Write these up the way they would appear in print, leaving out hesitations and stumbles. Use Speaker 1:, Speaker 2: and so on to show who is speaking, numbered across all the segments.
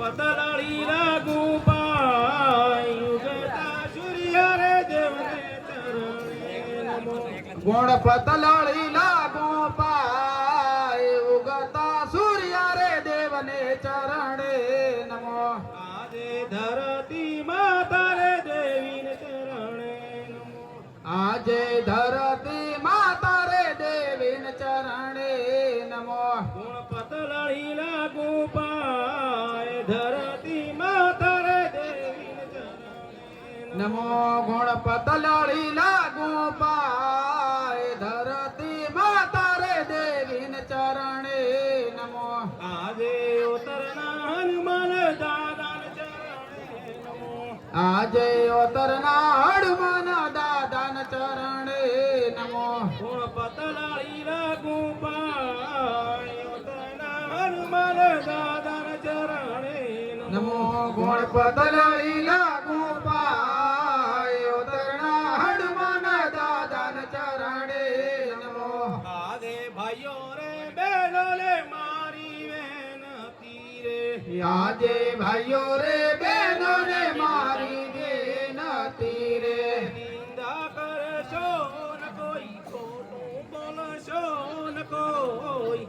Speaker 1: પતલાળી લાગુ પાય ઉગતા સૂર્ય રે દેવને ચરણે નમો
Speaker 2: ગુણ પતલાળી લાગુ પાય ઉગતા સૂર્ય રે દેવને ચરણે નમો
Speaker 1: આજે ધરતી માતા રે દેવીને ચરણે નમો
Speaker 2: આજે ધરતી માતા રે દેવીને ચરણે નમો
Speaker 1: ગુણ પતલાળી લાગુ પાય ધરતી માતા રે દેવીને ચરણે
Speaker 2: નમો ગુણ પતલાળી લાગુ પાય ધરતી માતા રે દેવીને ચરણે નમો
Speaker 1: આજે ઉતરના હનુમાન દાદાને ચરણે નમો
Speaker 2: આજે અવતરના હનુમાન દાદાના ચરણે નમો
Speaker 1: ગુણ પતલાળી લાગુ પાય ઉતરના હનુમાન દાદાને ચરણે
Speaker 2: નમો ગુણ પતલાળી લાગુ પાય અવતરના હનુમાન દાદાના ચરણે નમો
Speaker 1: આજે ભાઈઓ રે બહેનો રે મારી વિનતી રે
Speaker 2: આજે ભાઈઓ રે બહેનો ને મારી વિનતી રે
Speaker 1: નિંદા કરશો ન કોઈ ખોટું બોલશો ન કોઈ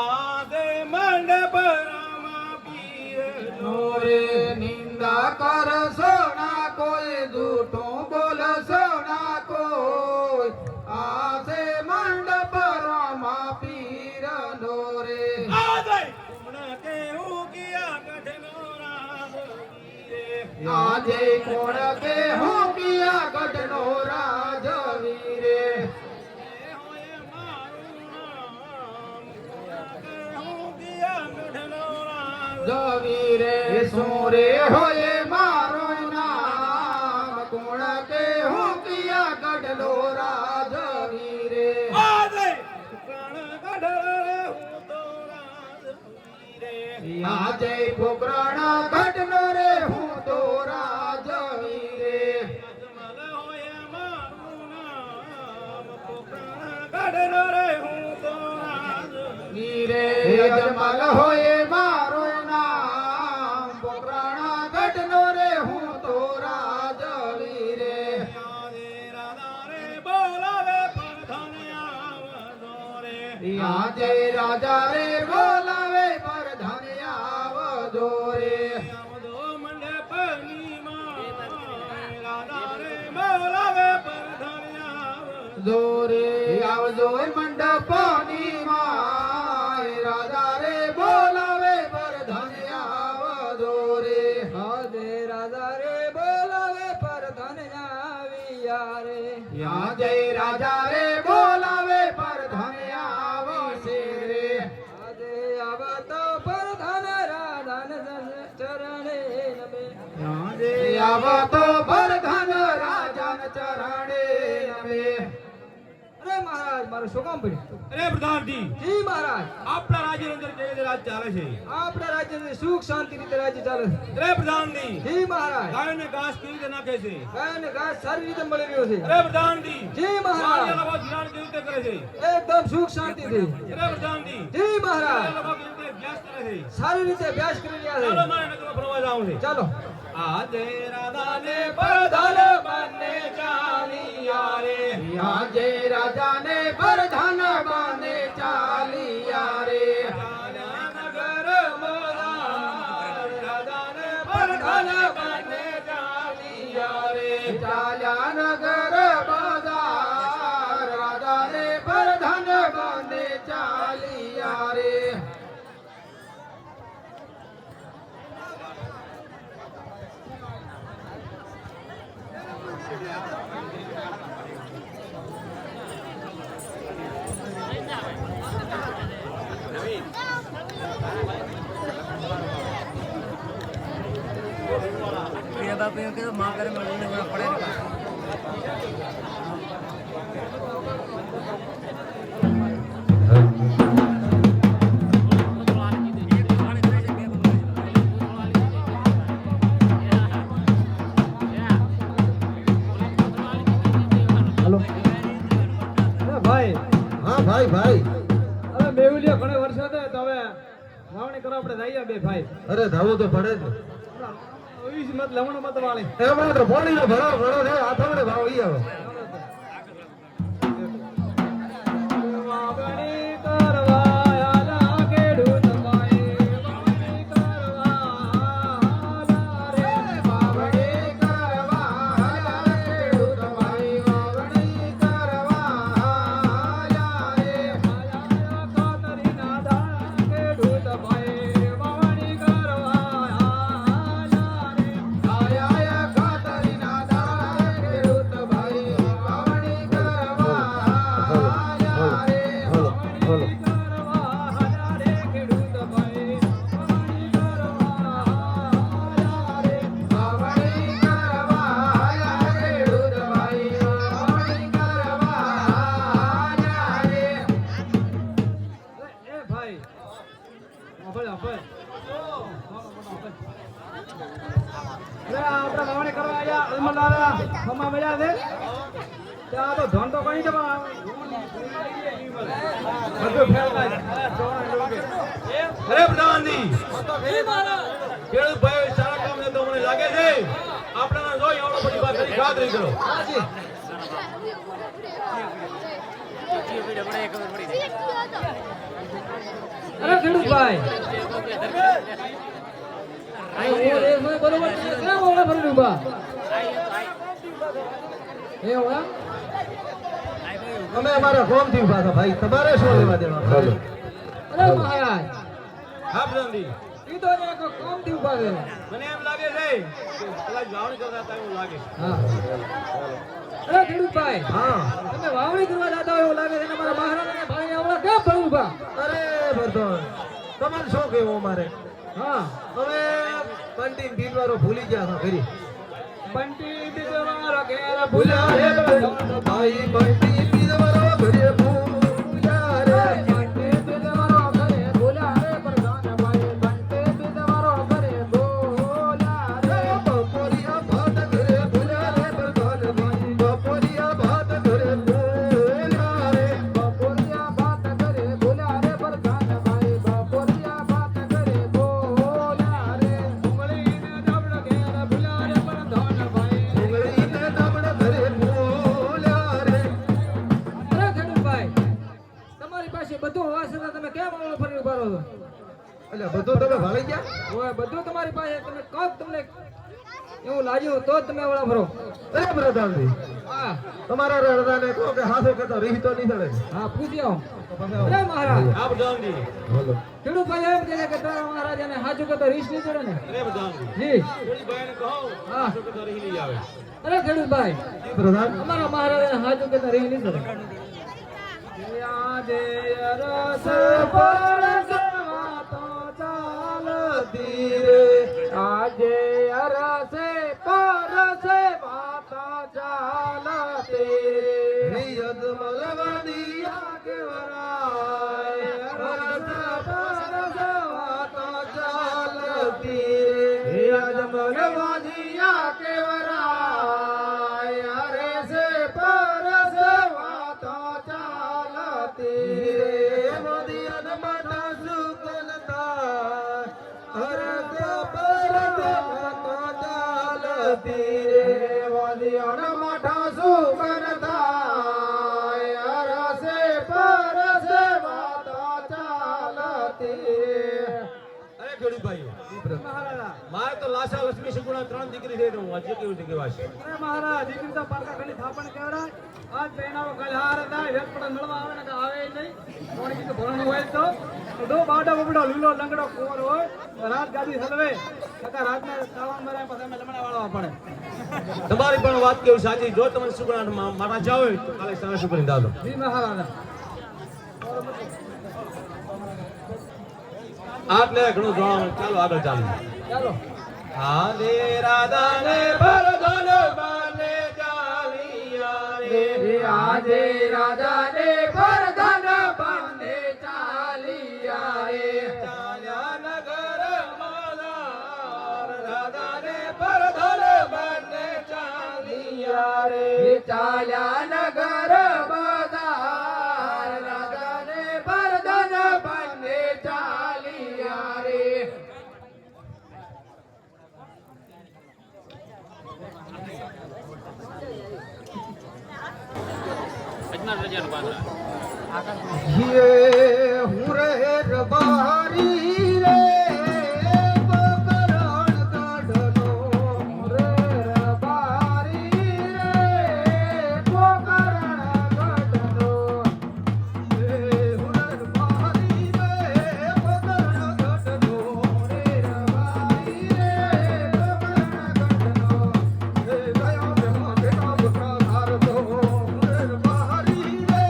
Speaker 1: આજે મંડપ રામા પીરનો
Speaker 2: રે નિંદા કરશો ના કોઈ જૂઠું બોલશો ના કોઈ આજે મંડપ રામા પીરનો રે
Speaker 1: આજે હમણાં કેવું કિયા ગઢનો રાજ વીરે
Speaker 2: આજે કોણ કે હું કિયા ગઢનો રાજ વીરે
Speaker 1: હોય મારું નામ હું કિયા ગઢનો રાજ
Speaker 2: વીરે સુરે હોય મારું નામ કોણ કે હું કિયા ગઢનો રાજ વીરે
Speaker 1: આજે પ્રાણ ગઢ રે હું તો રાજ વીરે
Speaker 2: આજે પોકરણ ઘટનો રે હું તો રાજ વીરે
Speaker 1: અજમલ હોય મારું નામ પોકરણ ગઢનો રે હું તો રાજ
Speaker 2: વીરે અજમલ હોય મારું નામ પોકરણ ઘટનો રે હું તો રાજ વીરે
Speaker 1: આજે રાધા રે બોલાવે પરધન આવજો રે
Speaker 2: આજે રાજા રે બોલાવે પર આવજો રે
Speaker 1: આવજો મંડપની માં રાધા રે બોલાવે પરધન આવજો
Speaker 2: જોરે આવજો મંડપની માય રાજા રે બોલાવે પર આવજો રે આજે રાજા રે બોલાવે પર આવ્યા રે આજે રાજા રે બોલાવે પર આવશે રે આજે આવતો પર રાધાન ચરણે નમે આજે આવતો પર રાજાન ચરણે નમે અરે મહારાજ મારું શું કામ પડ્યું
Speaker 1: અરે પ્રધાનજી
Speaker 2: જી મહારાજ
Speaker 1: આપણા રાજ્ય અંદર કેવી રીતે રાજ ચાલે છે
Speaker 2: આપણા રાજ્યની સુખ શાંતિ રીતે રાજ્ય ચાલે છે
Speaker 1: અરે પ્રધાનજી
Speaker 2: જી મહારાજ
Speaker 1: ગાયને ઘાસ કેવી રીતે નાખે છે
Speaker 2: ગાયને ઘાસ સારી રીતે મળી રહ્યો છે
Speaker 1: અરે પ્રધાનજી
Speaker 2: જી મહારાજ
Speaker 1: વાડિયા લોકો ધ્યાન કેવી રીતે કરે છે
Speaker 2: એકદમ સુખ શાંતિથી
Speaker 1: અરે પ્રધાનજી
Speaker 2: જી મહારાજ
Speaker 1: વાડિયા લોકો કેવી રીતે અભ્યાસ કરે છે
Speaker 2: સારી રીતે અભ્યાસ કરી રહ્યા
Speaker 1: ચાલો
Speaker 2: છે
Speaker 1: મારે નગરમાં ફરવા જાવું છે
Speaker 2: ચાલો
Speaker 1: આજે રાધાને પરધન બને ચાલિયા રે
Speaker 2: આજે રાજાને પરધાન બાને ચાલિયા રે
Speaker 1: ચાલ્યા નગર મોરા રાધાને પરધન બને ચાલિયા રે
Speaker 2: ચાલ્યા નગર બજાર રાજાને પરધાન બાને ચાલિયા રે
Speaker 3: बाप के तो मां करे में पड़े
Speaker 2: हेलो भाई हाँ भाई भाई
Speaker 4: હવે મેહુલિયા ઘણા વરસાદ હે તો હવે
Speaker 1: વાવણી કરો આપણે જઈએ બે ભાઈ
Speaker 2: અરે ધાવો તો પડે જ
Speaker 1: ઓઈસ મત લવણ મત વાળી
Speaker 2: એમાં તો પોણી નો ભરો ભરો છે આ તમને ભાવ ઈ આવે
Speaker 1: વાવણી કરવા આલા ખેડૂત ભાઈ વાવણી કરવા આલા રે
Speaker 2: વાવણી કરવા આયા ખેડૂત ભાઈ વાવણી કરવા આયા રે
Speaker 1: કાતરી ના દાણા ખેડૂત ભાઈ વાવણી કરવા આલા રે
Speaker 2: આયા ખાતરી ના દાણા ખેડૂત ભાઈ વાવણી કરવા આયા રે વાવણી કરવા આયા ખેડૂત ભાઈ વાવણી કરવા આયા રે
Speaker 1: અરે પ્રધાનજી ખેડૂત ભાઈ સારા કામ ને તો મને લાગે છે આપણા જોઈ આવડો બધી વાત કરી ખાતરી કરો
Speaker 3: અરે ખેડૂતભાઈ બરોબર ક્યાં ઓળા ભરી ઉભા એ ઓળા
Speaker 2: અમે અમારા ફોર્મ થી ઉભા હતા ભાઈ તમારે શું લેવા દેવા
Speaker 3: અરે મહારાજ
Speaker 1: હા પ્રધાનજી
Speaker 3: ઈ તો એક કામ થી ઉભા છે
Speaker 1: મને એમ લાગે છે કે પેલા વાવણી કરતા હતા એવું લાગે
Speaker 3: હા અરે ખેડૂતભાઈ
Speaker 2: હા
Speaker 3: તમે વાવણી કરવા જતા હોય એવું લાગે છે ને મારા મહારાજ અને ભાઈ આવડા કેમ ભરી ઉભા
Speaker 2: અરે ભરતોન તમારે શું કહેવું અમારે
Speaker 3: હા
Speaker 2: હવે બંટી બીજવારો ભૂલી ગયા હતા ઘરી
Speaker 3: બંટી બીજવારો ઘેર
Speaker 2: ભૂલ્યા રે ભાઈ બંટી બીજવારો ઘરે ભૂલ્યા રે
Speaker 3: બંટી બીજવારો ઘરે ભૂલ્યા રે પ્રધાન ભાઈ બંટી બીજવારો ઘરે ભૂલ્યા રે
Speaker 2: બપોરિયા ભાત ઘરે ભૂલ્યા રે પ્રધાન ભાઈ બપોરિયા ભાત ઘરે ભૂલ્યા રે
Speaker 3: બપોરિયા ભાત ઘરે ભૂલ્યા રે પ્રધાન ભાઈ બપોરિયા ભાત ઘરે ભૂલ્યા રે ઉંગળીને ડાબડો ઘેર ભૂલ્યા રે પ્રધાન ભાઈ
Speaker 2: ઉંગળીને દાબડા ઘરે ભૂલ્યા રે
Speaker 3: અરે ખેડૂતભાઈ તમારી પાસે બધું હોવા છતાં તમે કેમ આવડો ફરી ઉભા રહો છો
Speaker 2: એટલે બધું તમે ભાળી ગયા
Speaker 3: ઓય બધું તમારી પાસે તમે કોક તમને એવું લાગ્યું તો જ તમે આવડા ફરો
Speaker 2: અરે પ્રધાનજી
Speaker 3: હા
Speaker 2: તમારા રડદાને કહો કે હાથો કહેતો રીહ તો નહીં ચડે
Speaker 3: હા પૂછી આવો અરે મહારાજ
Speaker 1: હા પ્રધાનજી
Speaker 2: બોલો
Speaker 3: ખેડૂતભાઈ એમ કહે છે કે તારા મહારાજાને હાજુ કે તો રીસ નહીં ચડે ને
Speaker 1: અરે પ્રધાનજી
Speaker 3: જી
Speaker 1: ખેડૂત ભાઈને કહો
Speaker 3: હા.
Speaker 1: શું કે રહી લઈ આવે
Speaker 3: અરે ખેડૂતભાઈ
Speaker 2: પ્રધાન
Speaker 3: અમારા મહારાજાને હાજુ કે તો રીસ નહીં ચડે
Speaker 1: આજે રસ પરસવા તો ચાલતી રે
Speaker 3: આજે અરસે પરસે વાતા ચાલતી
Speaker 2: નિયત મલવાદિયા કેવરાય હરસ પરસવા તો ચાલતી રે
Speaker 1: આજ મનવાદિયા કેવરાય હરે સે પરસવા તો ચાલતી રે
Speaker 2: મોદિયન માતા સુકલતા હરસ પરસવા તો ચાલતી રે
Speaker 1: વાદિયાન માઠા સુકરતા હરસે પરસવા તો ચાલતી અરે ખેડૂત ભાઈઓ મારે તો લાસા લક્ષ્મી સુગુણા 3 દીકરી છે તો હું આજે કેવું કહેવાશે
Speaker 3: અરે મહારાજ દીકરી તો પારકા ખાલી થાપણ કેવડાય આજ પહેણાવો કાલ હાર થાય વેત પડે મળવા આવે ને કે આવે નહીં કોણ કીધું ભરણું હોય તો દો બાડા બબડો લીલો લંગડો કુંવર હોય રાત ગાદી હલવે કાકા રાતના કાવા મરાય પછી અમે લમણા વાળવા પડે
Speaker 1: તમારી પણ વાત કેવું સાચી જો તમે સુગુણા મારા જાવ તો કાલે સરસ કરી દાદો
Speaker 3: જી મહારાજ
Speaker 1: આટલે ઘણું જોવાનું ચાલો આગળ ચાલો
Speaker 3: ચાલો
Speaker 1: હાલે રાધાને ભરધન બાને ચાલિયા રે
Speaker 2: આજે રાજાને પરધન બાને ચાલિયા રે
Speaker 1: ચાલ્યા નગર માલાર રાધાને ભરધન બાને ચાલિયા રે
Speaker 2: ચાલ્યા નગર બજાર રાજાને પરધન બાને ચાલિયા ये હું રે રબારી રે બકરણ ગઢનો રે રબારી રે બકરણ ગઢનો એ હું રે રબારી રે બકરણ ગઢનો રે રબારી રે બકરણ ગઢનો એ ગયો બેનો બેનો બકરા ધારતો રે રબારી રે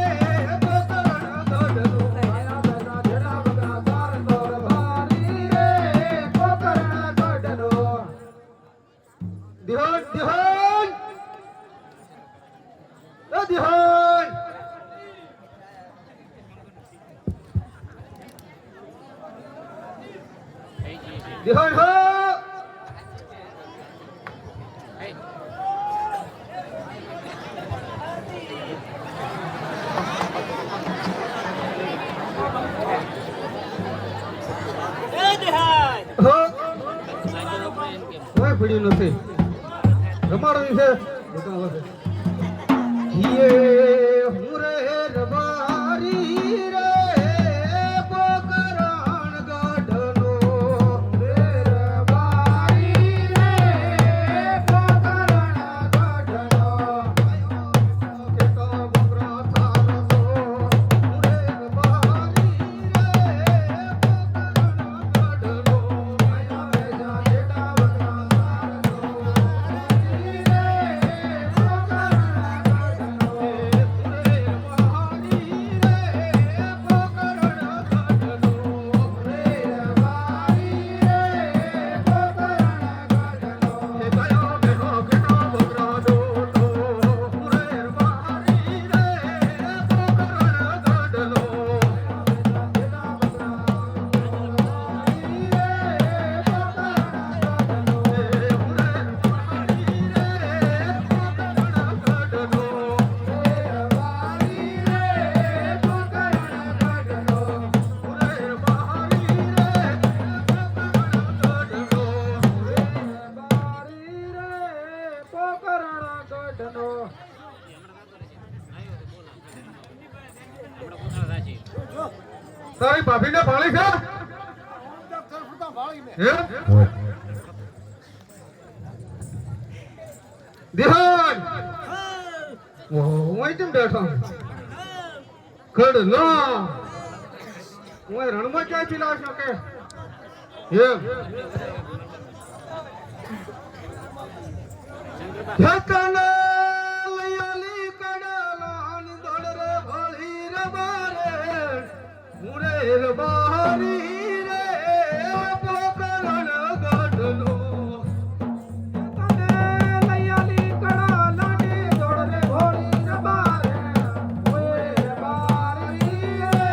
Speaker 2: બકરણ ગઢનો આયા બેના જેડા બકરા ધારતો રબારી રે બકરણ ગઢનો ધ્યાન ધ્યાન ધ્યાન ધ્યાન હો હો કોઈ પડી નથી રમાડવાની છે યે હું રે રબારી રે બકરણ ગઢનો રે રબારી રે બકરણ ગઢનો કેતો બકરા સારસો હું રે રબારી રે બકરણ ગઢનો આયા બેજા જેટા બકરા સારસો તારી ભાભીને ભાળી છે હે ધ્યાન હું કેમ બેઠો ખડ ના હું રણમાં ક્યાંથી લાવ શકે એમ જતને લયાલી કડલાન દોડ રે ભળી રે બારે મુરે રબારી રે બકરણ ગઢનો તને લયાલી કડલાની દોડ રે ભળી રે બારે મુરે રબારી રે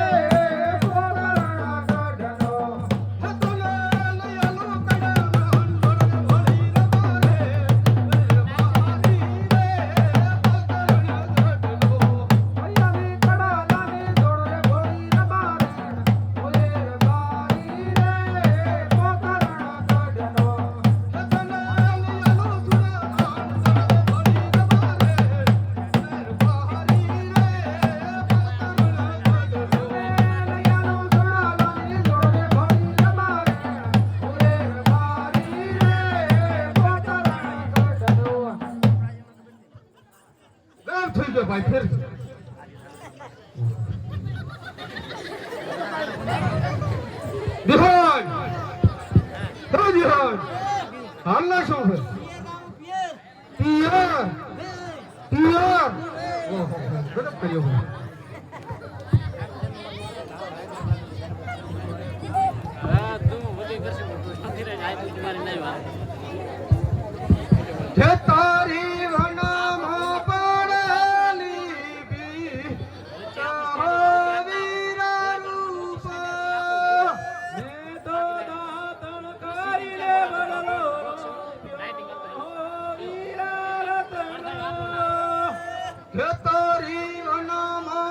Speaker 2: બકરણ ગઢનો તને લયાલો કડલાન દોડ રે ભળી રે બારે ભાઈ ફેર દિહાન તો દિહાન હાલના શું છે પિયર પિયર ઓહો ગજબ કર્યો જે તારી વનામાં પડેલી બી વીરા રૂપ મેં તો દાતણ કરીને વળલો વીરા રતન જે તારી વનામાં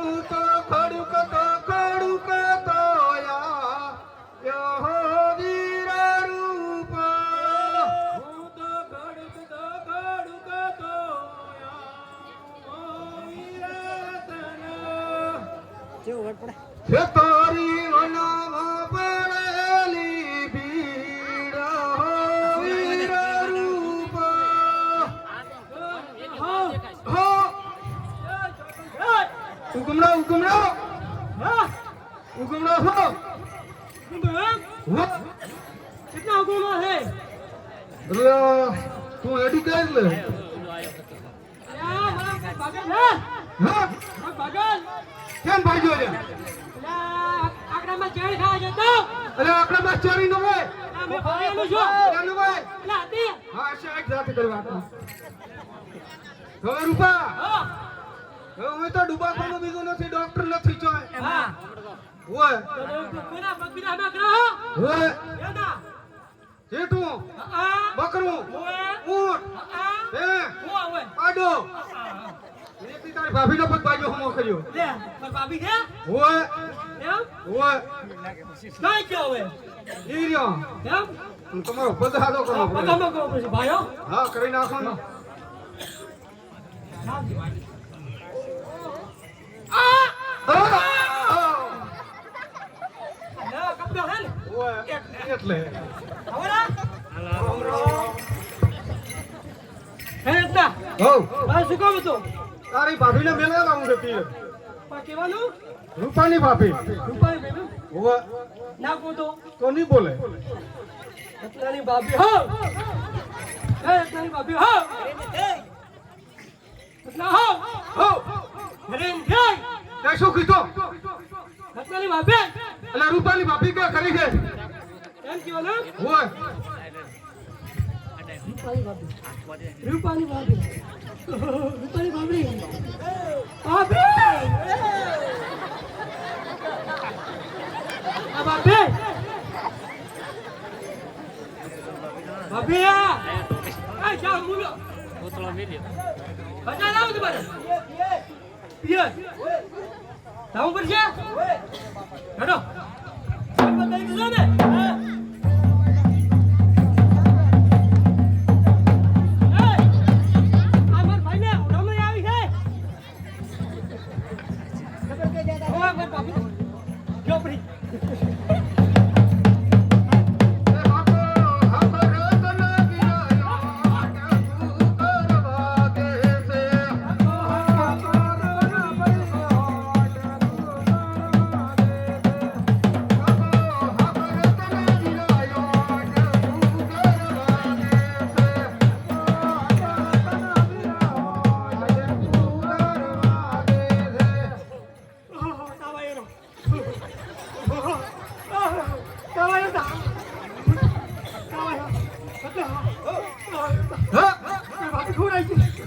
Speaker 2: હું તો ખડુક તોયા યહો વીર રૂપ
Speaker 1: હું તો ખડુક તોયા ઓ વીરતન
Speaker 2: હે તારી વનમાં પડેલી ભીડ હો વીર રૂપ હો ઉગમણો હો
Speaker 3: कितना गुना है
Speaker 2: તું એડી કર લે
Speaker 3: बगल है
Speaker 2: હા
Speaker 3: बगल
Speaker 2: કેમ ભાગ્યો રે
Speaker 3: आंकड़ा में चढ़ खा जतो
Speaker 2: અરે આપણે માં ચોરી ન હોય
Speaker 3: मैं भरेલું છું
Speaker 2: ચાલુ હોય
Speaker 3: લા દે
Speaker 2: હા શાક જાતે કરવા હવે રૂપા
Speaker 3: હા
Speaker 2: હવે તો ડુબાખાનું બીજું નથી ડોક્ટર નથી ચોય
Speaker 3: હા
Speaker 2: હોય
Speaker 3: કોના બકરા માં કરો
Speaker 2: હોય
Speaker 3: એના
Speaker 2: જેઠું
Speaker 3: આ
Speaker 2: બકરું ઊંટ
Speaker 3: આ
Speaker 2: હે
Speaker 3: હું આવે
Speaker 2: પાડો એથી તારી ભાભીનો પગ બાજુ હમો કર્યો
Speaker 3: લે પર ભાભી છે
Speaker 2: હોય
Speaker 3: એમ
Speaker 2: હોય
Speaker 3: કઈ ગયો હવે
Speaker 2: ઈ રહ્યો
Speaker 3: એમ
Speaker 2: તમારો પગ હાથો કરવો પડે
Speaker 3: પગામાં કહો પછી ભાઈઓ
Speaker 2: હા કરી નાખો ને
Speaker 3: આ
Speaker 2: હા
Speaker 3: ના કપડો હે ને
Speaker 2: હોય એટલે
Speaker 3: આવરા હે ના
Speaker 2: હો
Speaker 3: આ શું કામ હતું
Speaker 2: તારી ભાભીને મેળવા લાવું છે પીર
Speaker 3: પણ કેવાનું
Speaker 2: રૂપાની ભાભી
Speaker 3: રૂપાઈ બેનું
Speaker 2: હોય
Speaker 3: ના કો
Speaker 2: તો નહીં બોલે
Speaker 3: એટલાની ભાભી હો હે એટલાની ભાભી હો એટલા હો
Speaker 2: હો
Speaker 3: હરેન જય
Speaker 2: તે શું કીધું
Speaker 3: એટલાની ભાભી
Speaker 2: એટલે રૂપાની ભાભી કે કરી છે
Speaker 3: એમ કેવાનું
Speaker 2: હોય
Speaker 3: રૂપાની ભાભી રૂપાની ભાભી ભાભી આ ભાભી ભાભી આ જાઓ મુલો બોતળો મેલ્યો બજા લાવ તમારે પિયર જાવ પડશે હેડો બતાવી દીધો ને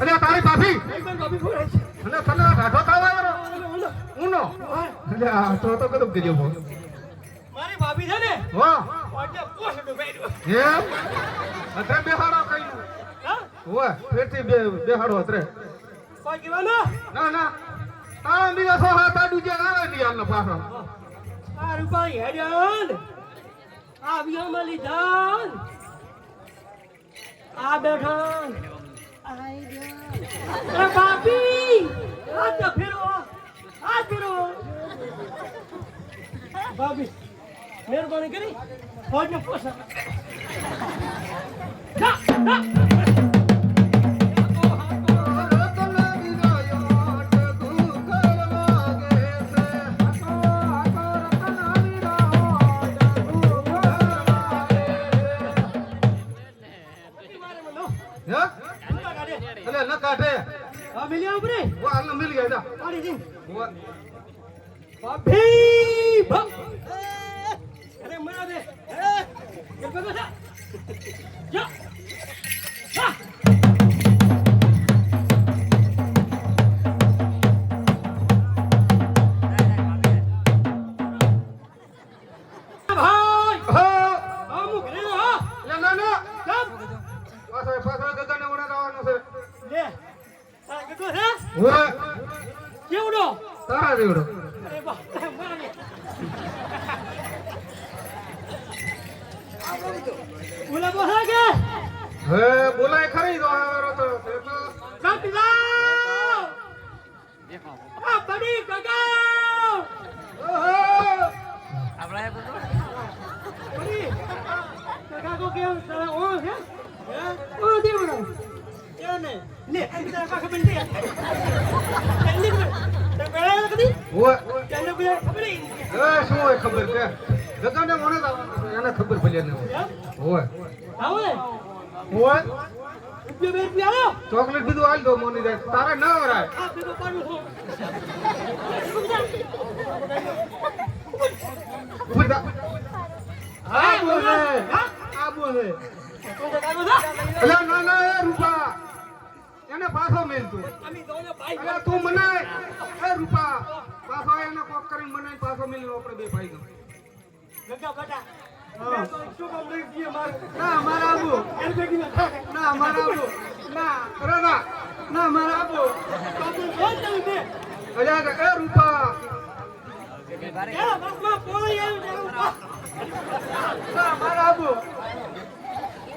Speaker 2: અરે તારી ભાભી અને તને ઢાઢો ખાવા ઊનો એટલે આ તો કદમ કર્યો ફોન
Speaker 3: મારી ભાભી છે ને
Speaker 2: વાહ
Speaker 3: ઓટે પોસડું બેડ્યું
Speaker 2: એમ અત્રે બેહાડો કઈ
Speaker 3: હા
Speaker 2: હોય ફેરથી બેહાડો અત્રે
Speaker 3: કોઈ કહેવાનું
Speaker 2: ના ના તારા બીજા સો હાથ આડું જે આવે ની હાલનો પાછો
Speaker 3: આ રૂપાઈ હેડ્યાન આ વિયામાં લીધાન આ બેઠાન અરે ભાભી હાથ ફેરો ભાભી મહેરબાની કરી ફોજને પોસા જા
Speaker 2: અલે ન કાઢે
Speaker 3: આ મિલ્યા ઉપરે
Speaker 2: વો આને મિલ ગયા જા
Speaker 3: પાડી દી
Speaker 2: વો
Speaker 3: ભાભી ભમ અરે મરા દે કે પગો જા જા હા ભાઈ
Speaker 2: હો
Speaker 3: અમુક રે હા
Speaker 2: ના ના
Speaker 3: ચાલ
Speaker 2: પાછો ગગન ઓડા જવાનો છે
Speaker 3: લે આ કેટલો છે
Speaker 2: વો
Speaker 3: કેવડો
Speaker 2: તારા જેવડો વરો
Speaker 3: બોલા બોલા કે
Speaker 2: હે બોલાય ખરી તો આ વરો તો
Speaker 3: સટલા આ બડી કાકા બડી કાકા કો કેમ સાલા ઓ હે ઓ દેવડો કેને લે અંતર કાકા બંડી જલ્દી કર તે બેળા કદી
Speaker 2: ઓય
Speaker 3: ચાલો બે ખબર
Speaker 2: એ શું હોય ખબર કે જગાને મને તો એને ખબર પડી ને ઓય
Speaker 3: આવે
Speaker 2: ઓય
Speaker 3: રૂપિયા બે રૂપિયા આવો
Speaker 2: ચોકલેટ બીજું હાલ દો મોની જાય તારે ના વરાય
Speaker 3: આ બીજો પાડું છો
Speaker 2: ઉભા
Speaker 3: હા બોલે
Speaker 2: આ બોલે
Speaker 3: તું કાકો થા
Speaker 2: અલા ના ના એ રૂપા એને પાછો મેલ તું
Speaker 3: અમે દોનો ભાઈ
Speaker 2: અલા તું મનાય એ રૂપા પાછો એને કોક કરીને મનાય પાછો મેલ આપણે બે ભાઈ ગયો
Speaker 3: ગંગા બટા મેં તો શું કામ લઈ ગયો માર
Speaker 2: ના મારા આબુ
Speaker 3: એલ બેગી
Speaker 2: ના મારા આબુ ના અરે ના ના મારા આબુ
Speaker 3: કાકો બોલ ચાલ બે
Speaker 2: અલા એ રૂપા
Speaker 3: એ બાપા પોઈ આવ્યું
Speaker 2: ના મારા આબુ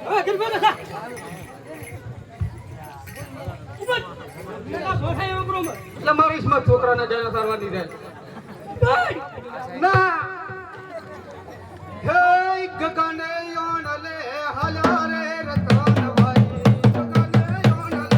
Speaker 3: હવે ગરબા થા ઉપર ના બોથાય ઉપરો
Speaker 2: એટલે મારી ઇસ્મત છોકરાને જઈને સારવાની જાય ના હે ગગને યોનલે હલારે રતન ભાઈ ગગને યોનલે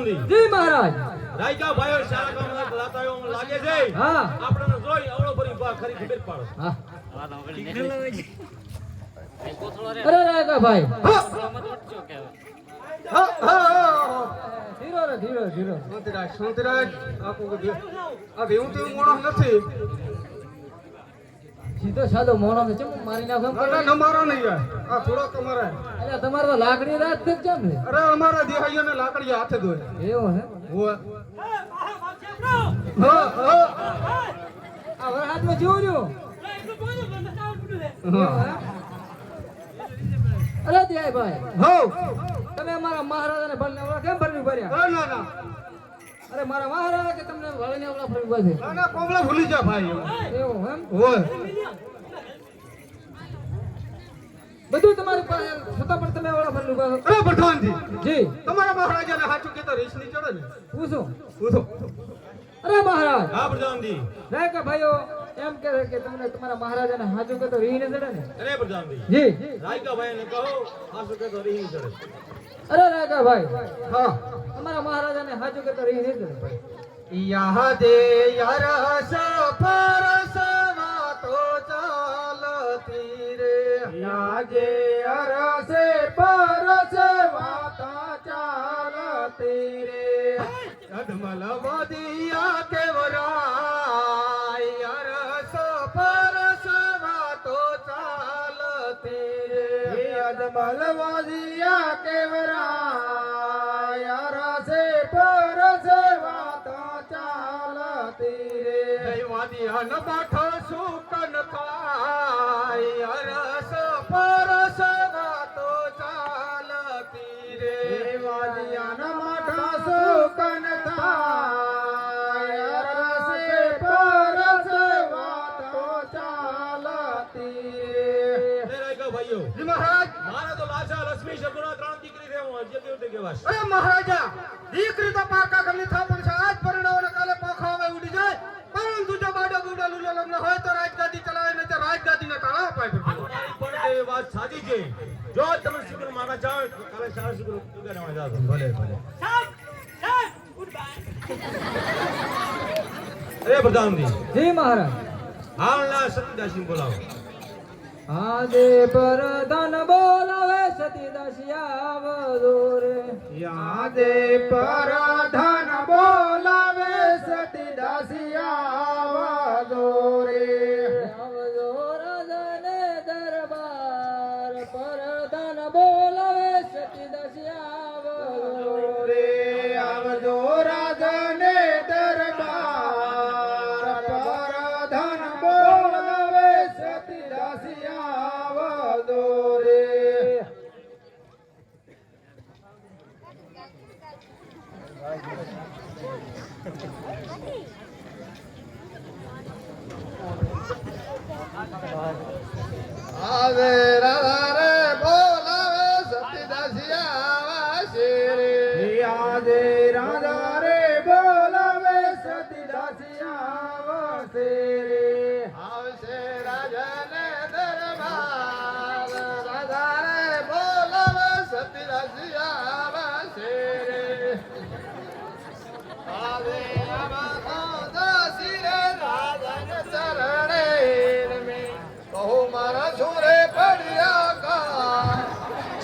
Speaker 3: જી મહારાજ
Speaker 1: રાયકા ભાઈઓ સારા કામ લાતા એવો મને લાગે છે
Speaker 3: હા
Speaker 1: આપણને જોઈ અવળો ભરી ખરી ખબર પાડો
Speaker 3: હા અરે રાયકા ભાઈ ધીરો રે ધીરો ધીરો
Speaker 2: શાંતિરાજ આ દેવું તેવું મોણસ નથી
Speaker 3: સીધો સાદો મોણો ને ચમ મારી નાખો એમ
Speaker 2: ના ના મારો નહીં યાર આ થોડો તમારે
Speaker 3: અલ્યા તમારે તો લાકડી રાત છે કેમ ને
Speaker 2: અરે અમારા દેહાઈઓને લાકડી હાથે દોરે
Speaker 3: એવું હે
Speaker 2: ઓય
Speaker 3: આ વર હાથમાં જોઉં રહ્યો અરે ત્યાય ભાઈ
Speaker 2: હો
Speaker 3: તમે અમારા મહારાજાને ભળને ઓલા કેમ ભરવી ભર્યા
Speaker 2: ના ના
Speaker 3: અરે મારા મહારાજા કે તમને ભળને ઓલા ભરવી ભરે
Speaker 2: ના ના કોમલા ભૂલી જા ભાઈ
Speaker 3: એવું એમ
Speaker 2: ઓય
Speaker 3: બધું તમારી પાસે છતાં પણ તમે ઓલા ભરલું ભરો
Speaker 2: અરે પઠાણજી
Speaker 3: જી
Speaker 2: તમારા મહારાજાને સાચું કે તો રીસ ની ચડે ને
Speaker 3: પૂછો
Speaker 2: પૂછો
Speaker 3: અરે મહારાજ
Speaker 1: હા પ્રધાનજી
Speaker 3: રાયકા ભાઈઓ એમ કહે છે કે તમને તમારા મહારાજાને હાજુ કે તો રીને ચડે ને
Speaker 1: અરે પ્રધાનજી
Speaker 3: જી
Speaker 1: રાયકા ભાઈને કહો આ શું કે તો રહી ચડે
Speaker 3: અરે રાયકા ભાઈ
Speaker 2: હા
Speaker 3: અમારા મહારાજાને હાજુ કે તો રીને ચડે
Speaker 2: યહ દે યર સફર સવાતો ચાલતી રે યાજે અરસે પરસ વાતા ચાલતી રે અધમલ વદિયા કેવરાય અરસ પરસ વાતો ચાલતી રે અધમલ વદિયા કેવરાય અરસે પરસ વાતો ચાલતી રે વાદિયા ન બાઠો સુકન થાય અરસ પરસ વાતો ચાલતી રે વાદિયા ન બાઠો સુકન થાય અરસ પરસ વાતો ચાલતી રે
Speaker 1: રાયકા ભાઈઓ
Speaker 2: જી મહારાજ
Speaker 1: મારે તો લાશા લક્ષ્મી શગુના ત્રણ દીકરી છે હું હજી કેવી રીતે કહેવાશ
Speaker 2: અરે મહારાજા દીકરી તો પાકા ઘરની થાપણ છે આજ પરિણામ ને કાલે પોખાવે ઉડી જાય પરંતુ જો બાડા બુડા લુલો લગ્ન હોય તો રાજગાદી ચલાવે ને તો રાજગાદી ને તાળા અપાય
Speaker 1: મારી પણ એવી વાત સાજી છે જો તમે શીખર માગા ચાહો તો કાલે શાળા શીખર ઉગાડવા જાજો
Speaker 2: ભલે ભલે
Speaker 1: અરે પ્રધાનજી
Speaker 3: જી મહારાજ
Speaker 1: હાલના સતીદાસી બોલાવો
Speaker 3: આદે પરધન બોલાવે સતીદાસિયા વદોરે
Speaker 2: યાદે પરધન બોલાવે સતીદાસિયા વાદોરે
Speaker 3: આવજો રાજાને દરબાર પરધન બોલાવે સતીદાસિયા વદોરે
Speaker 2: આવજો રાજને દરબાર પરધન બોલાવે સતીદાસિયા વાદોરે આવે રાધા રે બોલાવે સતીદાસિયા વાસે રે આજે રાધા રે બોલાવે સતીદાસિયા વાસે રે આવશે રાજને દરબાર રાધા રે બોલાવે સતીદાસિયા વાસે રે આવે આવા દાસી રે રાધન ચરણે મે કહો મારા છોરે પડ્યા કા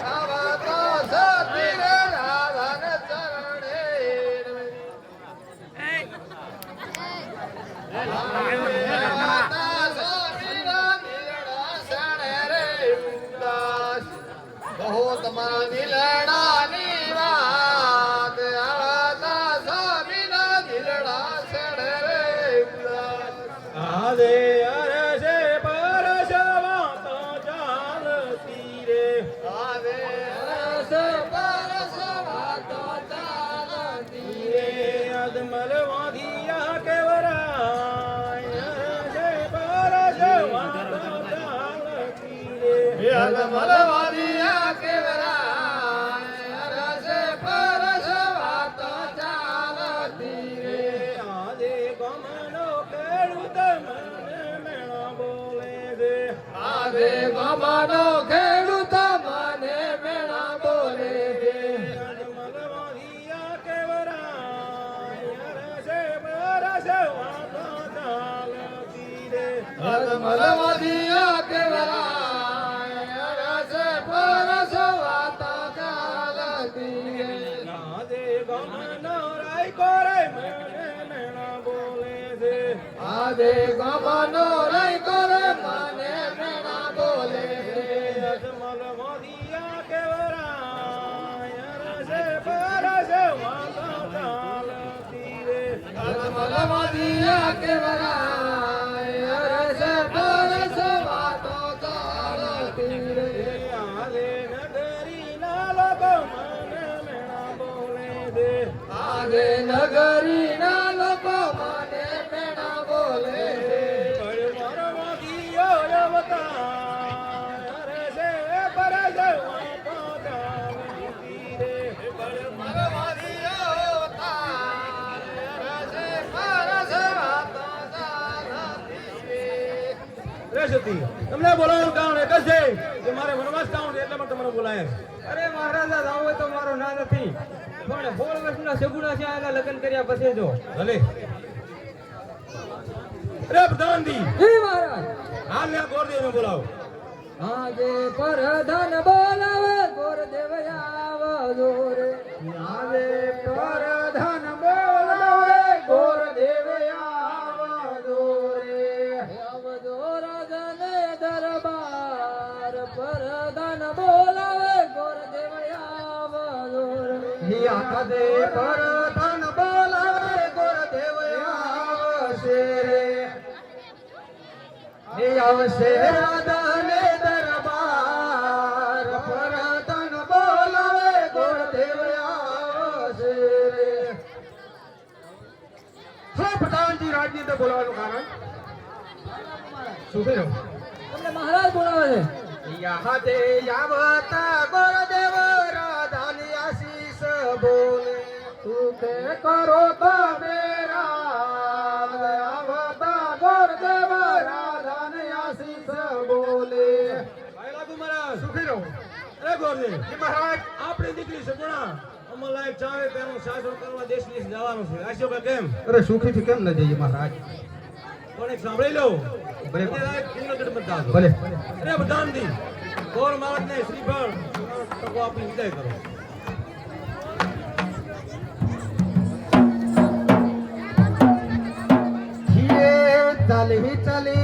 Speaker 2: આવા દાસી રે રાધન ચરણે કહો તમારા દિલડાની વાત આવા દાસી દિલડા સડે રે
Speaker 1: આદે અરસે પરસવા તો ચાલતી રે
Speaker 2: આવે
Speaker 3: રસ પરસવા તો ચાલતી
Speaker 1: રે અદમલ વાધિયા કેવરાય અરસે પરસવા તો ચાલતી રે
Speaker 2: અલમલ વાદિયા કેવરાય રસે પરસવા તો ચાલતી રે
Speaker 1: આદે ગમનો ખેડૂત મને મેણા બોલે દે
Speaker 2: આવે ગમાનો ખેડૂત મને મેણા બોલે દે
Speaker 1: અદમલ વાધિયા કેવરાય અરસે પરસવા તો ચાલતી રે
Speaker 2: અલમલ વાદિયા કેવરાય રસે પરસવા તો ચાલતી રે
Speaker 1: આદે ગમનો રાય કોરે મને મેણા બોલે દે
Speaker 2: આદે ગમાનો રઈ કરે મને મેણા બોલે દે
Speaker 1: અજમલ મોદિયા કેવરાય અરસે પરસવા તો ચાલતી રે
Speaker 2: અલમલ વાદિયા કેવરાય રસે પરસવા તો ચાલતી રે
Speaker 1: આલે નગરીના લોકો મને મેણા બોલે દે
Speaker 2: આગે નગરીના લોકો મને મેણા બોલે દે
Speaker 1: મારો મોદિયો અવતાર અરસે પરસવા તો ચાલતી રે
Speaker 2: અલમલ વાદિયા તાર રસે પરસવા તો ચાલતી રે
Speaker 1: રે સતી તમને બોલાવવાનું કારણ એક જ છે કે મારે વનવાસ જવાનું છે એટલે પણ તમને બોલાયા છે.
Speaker 3: અરે મહારાજા આવો તો મારો ના નથી પણ 16 વર્ષના સગુણા છે એના લગ્ન કર્યા પછી જો
Speaker 1: ભલે અરે પ્રધાનજી
Speaker 3: જી મહારાજ
Speaker 1: હાલ ને ગોરદેવને બોલાવો
Speaker 3: આજે પરધન બોલાવે ગોરદેવ આવજો રે
Speaker 2: આજે પરધન બોલાવે ગોરદેવ આવજો રે
Speaker 3: આવજો રાજાને દરબાર પરધન બોલાવે ગોરદેવ આવજો રે
Speaker 2: હિયા દે પરધન બોલાવે ગોરદેવ આવશે રે હે આવશે રાધાને દરબાર પરધન બોલાવે ગોરદેવ આવશે રે હા પ્રધાનજી રાજની અંદર બોલાવવાનું કારણ શું કહ્યું
Speaker 3: તમને મહારાજ બોલાવે છે
Speaker 2: યહ દે યાવતા ગોરદેવ રાધાની આશીષ બોલે સુખે કરો તમે આવતા ગોરદેવ રાધાની આશીષ બોલે
Speaker 1: ભાઈ લાગુ મહારાજ ખબર છે
Speaker 2: જી મહારાજ
Speaker 1: આપણી દીકરી સગુણા અમલાયક ચાવે તેનું શાસન કરવા દેશ વિદેશ જવાનું છે આશો કે કેમ
Speaker 2: અરે સુખીથી કેમ ન જઈએ મહારાજ
Speaker 1: પણ એક સાંભળી લો
Speaker 2: ભલે.
Speaker 1: પૂર્ણગઢ બધા
Speaker 2: ભલે
Speaker 1: અરે બધાનથી ગોર માવતને શ્રીફળ તકો આપી વિદાય કરો
Speaker 2: ये चली चली